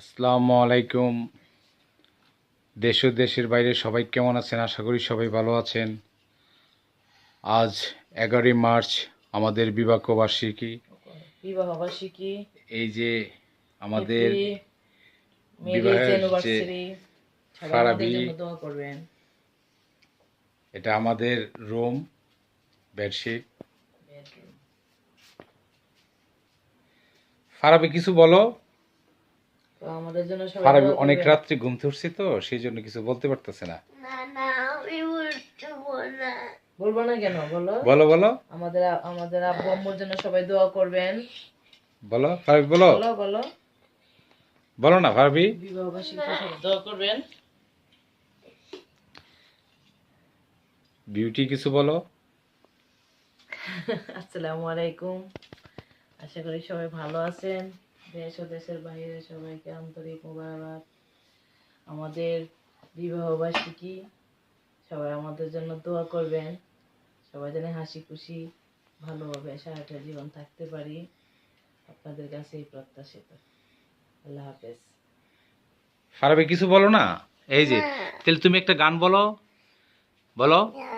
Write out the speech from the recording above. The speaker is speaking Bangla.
আসসালামু আলাইকুম। দেশ ও দেশের বাইরে সবাই কেমন আছেন? আশা করি সবাই ভালো আছেন। আজ 11ই মার্চ আমাদের বিবাহবার্ষিকী। বিবাহবার্ষিকী। এই যে আমাদের হ্যাপি ম্যারেজ বিবাহের যে অ্যানিভার্সারি। সবাই আমাদের ফারাবি, জন্য দোয়া করবেন। এটা আমাদের রুম বেডশিট। ফারাবি কিছু বলো। তো আমাদের জন্য সবাই ফারাবি দোয়া অনেক করবেন। রাত্রে ঘুম ধরছে তো সেই জন্য কিছু বলতে পারতেছে না। না না আমি বলবো না। বলবো না কেন? বলো। বলো বলো আমাদের আমাদের আব্বু আম্মুর জন্য সবাই দোয়া করবেন। বলো ফারাবি বলো। বলো বলো। বলো না ফারাবি। বিবাহবার্ষিকী সবাই দোয়া করবেন। বিউটি কিছু বলো। আসসালামু আলাইকুম। আশা করি সবাই ভালো আছেন। দেশ ও দেশের বাইরে সবাইকে আন্তরিক মোবারক। আমাদের বিবাহবার্ষিকী, সবাই আমাদের জন্য দোয়া করবেন। সবাই যেন হাসি খুশি ভালোভাবে সারাটা জীবন থাকতে পারি, আপনাদের কাছে এই প্রত্যাশিত। আল্লাহ হাফেজ। ফারাবি কিছু বলো না। এই যে না তাহলে তুমি একটা গান বলো। বলো। না